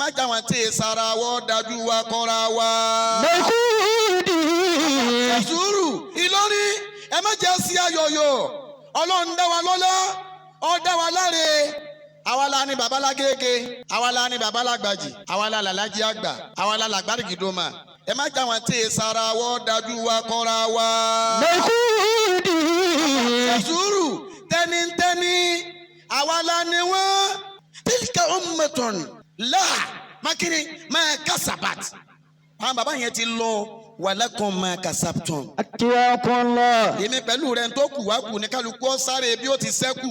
má já wọn tí sara wọ́ dájú wa kọ́ra wa. Sùúrù Ìlọrin ẹ má jẹ́ sí ayọ̀yọ̀ Ọlọ́run dá wa lọ́lá ó dá wa láre. Àwa la ni babala gege, àwa la ni babala gbaji, àwa la lalaji àgbà, àwa la lagbari gidoma. Ẹ má já wọn tí sara wọ́ dájú wa kọ́ra wa. Sùúrù tẹ́nitẹ́ni àwa la ni wọ́n. Tilka ummatun la makiri ma kasabat. Àwọn bàbá yẹn ti lọ walakum ma kasabtum. Akiyakunla. Èmi pẹ̀lú rẹ̀ tó kù wá kù ní kálukú sáré bí ó ti ṣẹ́kù.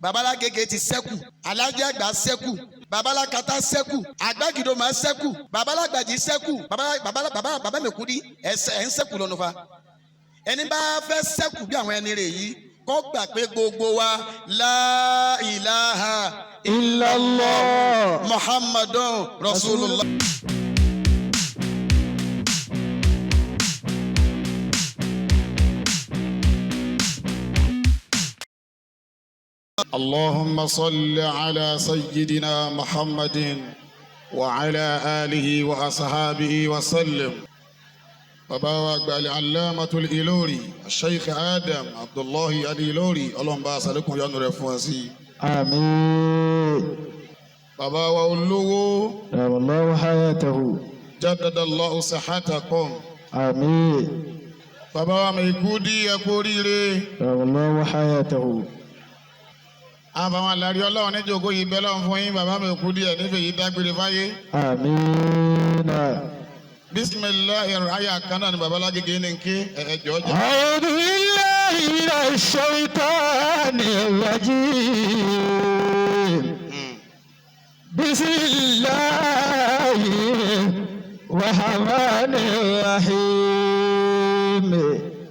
Babala gege ti ṣẹ́kù, alájẹ àgbà ṣẹ́kù, babala kata ṣẹ́kù, àgbàgìdò máa ṣẹ́kù, babala gbàjì ṣẹ́kù, baba mẹkúdi ẹ ń ṣẹ́kù lọ́nu fa. Ẹni bá fẹ́ ṣẹ́kù bí àwọn ẹni rẹ̀ yìí kó gbà pé gbogbo wa la ilaha illallah muhammadun rasulullah. اللهم صل على سيدنا محمد وعلى آله وأصحابه وسلم. وبارك العلامة الإلوري الشيخ آدم عبد الله الإلوري اللهم بارك لكم يا نور فواسي. آمين. بابا وأولوه دام الله حياته. جدد الله صحتكم. آمين. بابا ميكودي يكوري. دام الله حياته. Àbáwọn alárí Ọlọ́run ní jòkó yìí bẹ́ lọ́run fún yín bàbá mi kú díẹ̀ nífẹ̀ẹ́ yìí dágbére fáyé. Àmín. Bismillahir aya kan náà ni bàbá lágége ní ké ẹ̀jọ̀ ọjà. A'udhu billahi minash shaitanir rajim. Bismillahir rahmanir rahim.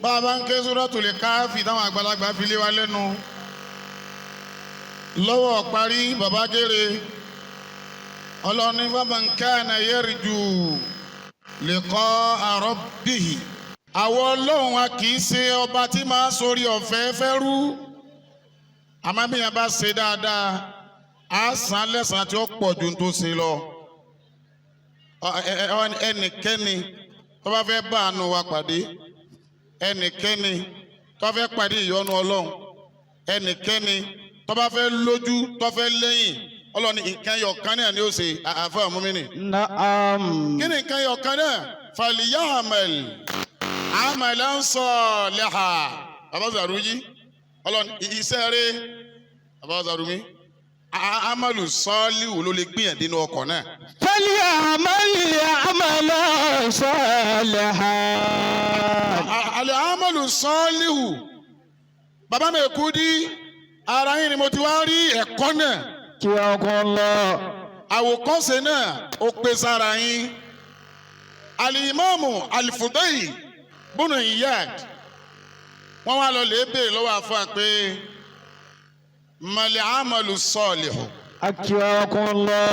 Bàbá ń ké Suratul Kahfi táwọn àgbàlagbà fi lé wa lẹ́nu. Lọ́wọ́ parí bàbá gèrè ọlọ́ni faman kana yarju liqa'a rabbih. Àwọn Ọlọ́run wa kì í ṣe ọba tí máa sórí ọ̀fẹ́ fẹ́ rú. Àmọ́ bí yẹn bá ṣe dáadáa á san lẹ́san tí ó pọ̀ ju tó ṣe lọ. Ẹnikẹ́ni tó bá fẹ́ bá àánú wa pàdé, ẹnikẹ́ni tó fẹ́ pàdé ìyọ́nú Ọlọ́run, ẹnikẹ́ni tó bá fẹ́ lójú tó fẹ́ lẹ́yìn Ọlọ́run nǹkan yọ̀kan náà ni ó ṣe àfẹ́ ọ̀múmínì. Naam. Kí ni nǹkan yọ̀kan náà? Falyamal amalan salihan. Bàbá Zaruji Ọlọ́run iṣẹ́ rẹ̀ bàbá Zarumi amalu salihu ló lè gbìyànjú nínú ọkọ̀ náà. Falyamal amalan salihan. Al-amalu salihu bàbá mi kú dí. Ara yín ni mo ti wá rí ẹ̀kọ́ náà. Kí ọkọ̀ lọ. Àwòkọ́ṣe náà ó pé sára yín. Al-Imamu Al-Fudayl bunu Iyad wọ́n wá lọ lè béèrè lọ́wọ́ àfa pé mal amalu salihu. Kí ọkọ̀ lọ.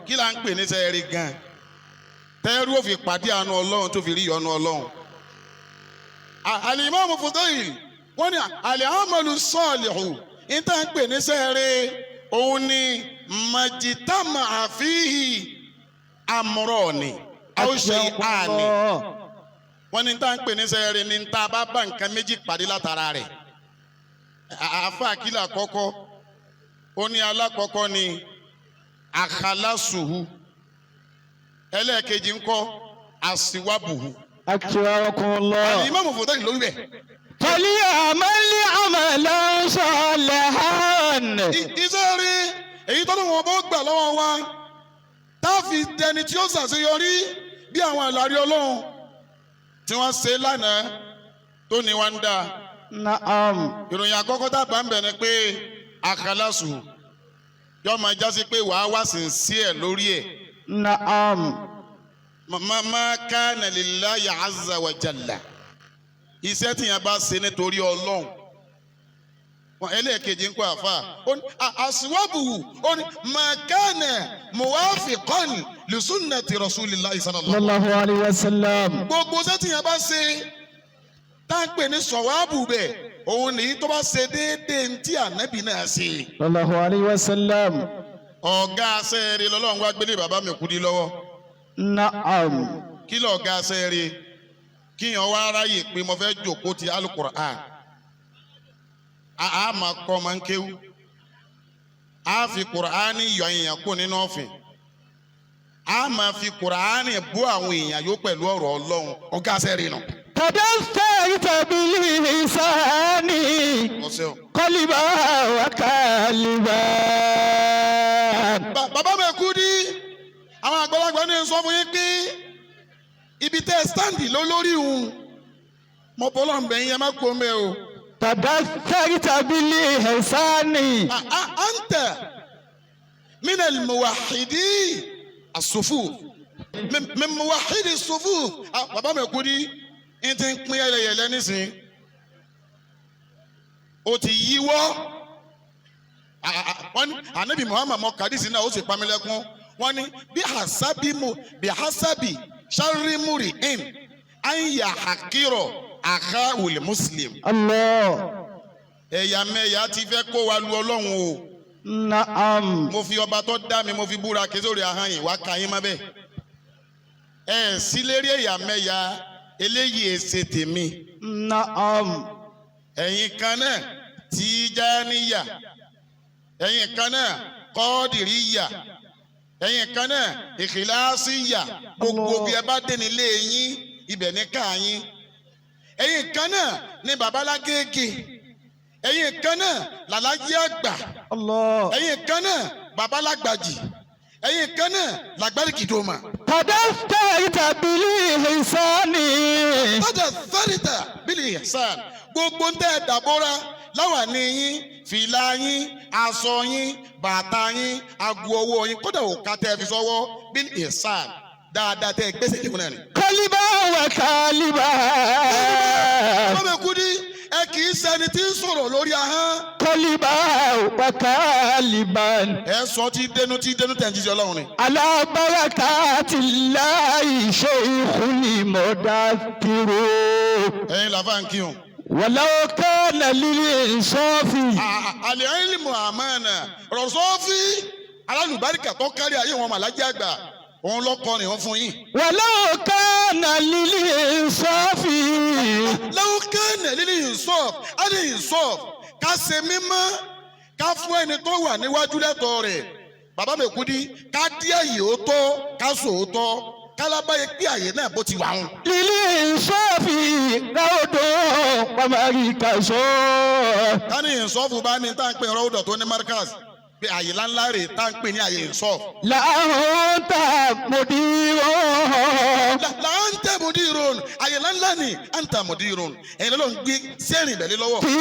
Kí là ń pè ní sẹ́ẹ̀rì gan? Tẹ́rù ó fi pàdé àánú Ọlọ́run tó fi rí ìyọ́nú Ọlọ́run. Al-Imamu Fudayl wọ́n ní al-amalu salihu. Ìta ń pè ní sẹ́ẹ̀rẹ́ òun ni majitama àfihì amúrọ̀ọ̀nì àwòṣe àní. Wọ́n ní ìta ń pè ní sẹ́ẹ̀rẹ́ ní ìta bá bá nǹkan méjì pàdé látara rẹ̀. Àfa àkìlà àkọ́kọ́ ó ní alákọ̀ọ́kọ́ ni àkàlásùhù, ẹlẹ́ẹ̀kejì ńkọ́ àsìwábùhù. Akramakumullah. Al-Imamu Fudayl lórí bẹ̀. Falyamal amalan salihan. Iṣẹ́ rí èyí tó lóun ọba ó gbà lọ́wọ́ wa tá a fi dẹni tí ó ṣàṣeyọrí bí àwọn àlàrí Ọlọ́run tí wọ́n ṣe lánàá tó ní wá ń dá. Naam. Ìròyìn àkọ́kọ́ tá a bá ń bẹ̀ ni pé àkàlásù yóò máa jásí pé wàá wá sincere lórí ẹ̀. Naam. Ma kana lillahi azza wa jalla. Iṣẹ́ tí yẹn bá ṣe nítorí Ọlọ́run. Wọ́n ẹlẹ́ẹ̀kejì ń kó àfa. Àṣìwábùhù ó ní ma kana muwafiqan li sunnati rasulillahi Sallallahu alayhi wa sallam. Gbogbo iṣẹ́ tí yẹn bá ṣe tá à ń pè ní sọ̀wáàbù bẹ̀ òun nìyí tó bá ṣe déédéé ní tí ànábì náà ṣe. Sallallahu alayhi wa sallam. ọ̀gá sẹ́ẹ̀rì lọ́lọ́run wá gbélé bàbá mi kúdí lọ́wọ́. Na'am. kí ló ọ̀gá sẹ́ẹ̀rì kíyàn wá ráyè pé mo fẹ́ jòkó ti Al-Qur'an a máa kọ́ máa ń kéwú a fi Qur'ani yọ èèyàn kó nínú ọ̀fìn a máa fi Qur'ani bú àwọn èèyàn yó pẹ̀lú ọ̀rọ̀ Ọlọ́run ọ̀gá sẹ́ẹ̀rì nù. تدثرت باللسان قلبا وقالبا. bàbá mi kú dí àwọn àgbàlagbà ní sọ fún yín pé ibi tẹ́ stand lórí òun mo bọ́lọ̀ ń bẹ̀yìn ẹ má kó mẹ́ o. تدثرت باللسان. أنت من الموحدين الصفوف من موحدي الصفوف. bàbá mi kú dí n ti pín yẹlẹyẹlẹ nísìn o ti yíwọ́ wọ́n ní anabi Muhammad mọ kàdísì náà ó sì pamílẹ́kún wọ́n ní bí hasabi sharimuri in anya hakiro aha wuli muslim. Allah. ẹ̀yàmẹ̀yà ti fẹ́ kó wa lu Ọlọ́run o. Na'am. mo fi ọba tó dá mi mo fi búra kí sórí ahọ́n yìí wá ka yín má bẹ́ẹ̀. sí lérí ẹ̀yàmẹ̀yà eléyìí èsè tèmi. Na'am. ẹ̀yin kan náà Tijaniya, ẹ̀yin kan náà Qadiriya, ẹ̀yin kan náà Ikhlasiya. gbogbo bí ẹ bá dé nílé yín ibẹ̀ ní ká yín. ẹ̀yin kan náà ní babalágége, ẹ̀yin kan náà làlájí àgbà, Allah. ẹ̀yin kan náà babalágbàjì, ẹ̀yin kan náà làgbàrìkìdòmà. تدثرت باللسان. تدثرت بالإحسان. gbogbo ń tẹ́ dàbọ́ra láwàní yín, fìlà yín, aṣọ yín, bàtà yín, ago ọwọ́ yín, kódà òkà tẹ́ fi sọ́wọ́ bil ihsan dáadáa tẹ́ gbèsè lẹ́kùn náà ni. قلبا وقالبا. ọmọ Kudi ẹ kì í ṣẹni tí ń sọ̀rọ̀ lórí ahọ́n. قلبا وقالبا. ẹ sọ tí dénú tẹ̀ ń jíjẹ Ọlọ́run ni. على بركات الله شيخ المدثر. ẹ̀yin làbá ń kírun. ولو كان للإنصاف. al-ilmu amana rọ̀sọ́fì alálùbáríkà tó kárí ayé wọn màlájí àgbà òun lọ́kọ́ ni wọ́n fún yín. ولو كان للإنصاف. law kana lil-insaf al-insaf ká ṣe mímọ́ ká fún ẹni tó wà níwájú lẹ́tọ̀ọ́ rẹ̀. bàbá mi Kudi ká díẹ̀ yìí ó tọ́ ká sòótọ́ kálábáyé pé àyè náà bó ti wà ń. للإنصاف Raodor ومركز. ká ní ìsọ́fù bá ní tá à ń pè Raodor tó ní markaz pé àyè ńláńlá rè tá à ń pè ní àyè ìsọ́fù. لأنت مدير. láǹtẹ̀ mudirun àyè ńláńlá ni àǹtà mudirun ẹ̀yin ló ń gbé sẹ́rìn ìbẹ̀lẹ́ lọ́wọ́. في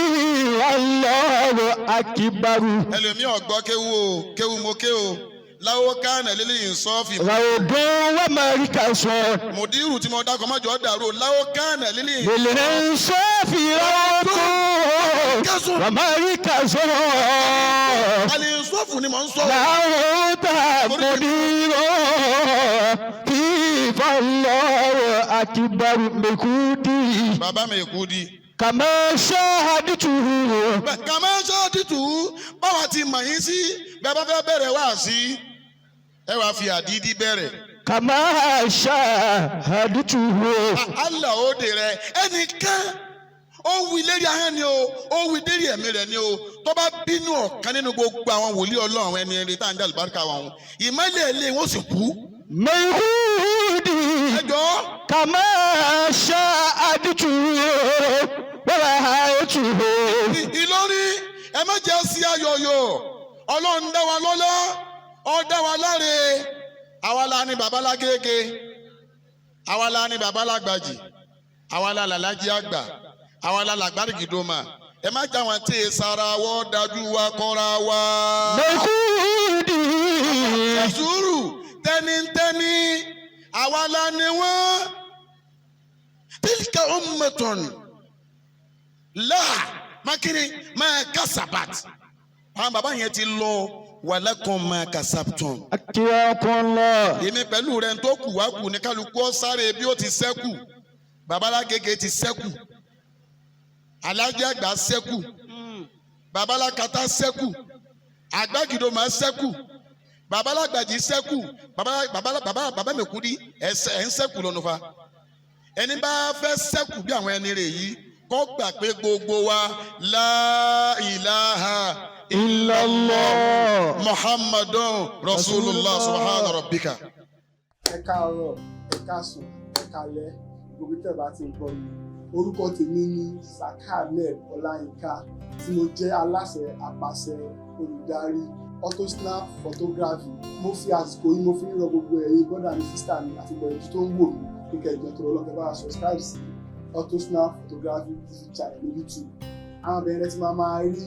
والله أكبر. ẹlòmíì ọ̀gbọ́ kéwu mo ké o láwọ́ kánà lílé ìsọ́fì. Raodor ومركز. mùdírù tí mo dákọ̀ mọ́jọ́ dàrú láwọ́ kánà lílé للإنصاف Raodor ومركز. àlè ìsọ́fù ni mò ń sọ. لأنت مدير. في والله أكبر بكودي. bàbá mi Kudi. كما شاهدته. kàmá ṣáàtìtù báwa ti mọ̀ yín sí bẹ́ẹ̀ bá fẹ́ bẹ̀rẹ̀ wáàsí ẹ wàá fi àdídí bẹ̀rẹ̀. كما شاهدته. Allah ó de rẹ ẹnìkan ó wí lérí ahọ́n ni o ó wí lérí ẹ̀mí rẹ̀ ni o tó bá bínú ọ̀kan nínú gbogbo àwọn wòlíì Ọlọ́run àwọn ẹni eré tá à ń dá àlùbáríkà wọn ìmọ̀lẹ̀ ilé wọn sì kú. ميهودي ẹjọ́ كما شاهدته ورأيته. Ìlọrin ẹ má jẹ́ sí ayọ̀yọ̀ Ọlọ́run dá wa lọ́lá ó dá wa láre àwa la ní babalágége àwa la ní babalágbàjì àwa la làlájí àgbà àwa la làgbàrìgìdòmà ẹ má jà wọn tí ì sara wọ́ dájú wa kọ́ra wa. ميهودي sùúrù tẹ́nitẹ́ni àwa la ní wọ́n tilka ummatun la makiri ma kasabat àwọn bàbá yẹn ti lọ walakum ma kasabtum. أتقاكم الله. èmi pẹ̀lú rẹ̀ tó kù wá kù ní kálukú ó sáré bí ó ti sẹ́kù babalágége ti sẹ́kù alájí àgbà sẹ́kù babalákatá sẹ́kù àgbàgìdòmá sẹ́kù bàbá alágbàjì sẹ́kù bàbá mẹ́kúndí ẹ̀ ń sẹ́kù lọ́nu fa ẹni bá fẹ́ sẹ́kù bí àwọn ẹni rẹ̀ yìí kó gbà pé gbogbo wa la ilaha illallah muhammadun rasulullah subhana rabbika. ẹ káàárọ̀ ẹ káàsán ẹ káalẹ́ gbogbo tẹ́ bá ti ń gbọ́ mi orúkọ tèmi ni Sakaleb Ọláyínká tí mo jẹ́ aláṣẹ àpàṣẹ olùdarí Autosnap photography. Mo fi àsìkò yìí mo fi ń rọ gbogbo ẹ̀yin brother mi sister mi àti gbogbo ẹ̀yin tó ń wò mí kíkẹ́ ìjọ tó lọ́kẹ́ bá subscribe sí Autosnap photography TV channel ní YouTube. Àwọn abẹ́rẹ́ tí máa rí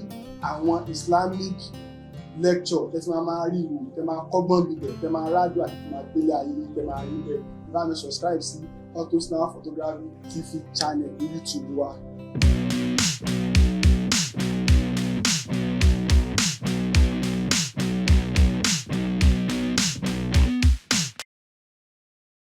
àwọn Islamic lecture tẹ́ tí máa rí ìwò tẹ́ máa kọ́gbọ́n bíbẹ̀ tẹ́ máa rádùn àti tẹ́ máa gbélé ayé tẹ́ máa rí bẹ́ẹ̀ bá mi subscribe sí Autosnap photography TV channel ní YouTube wa.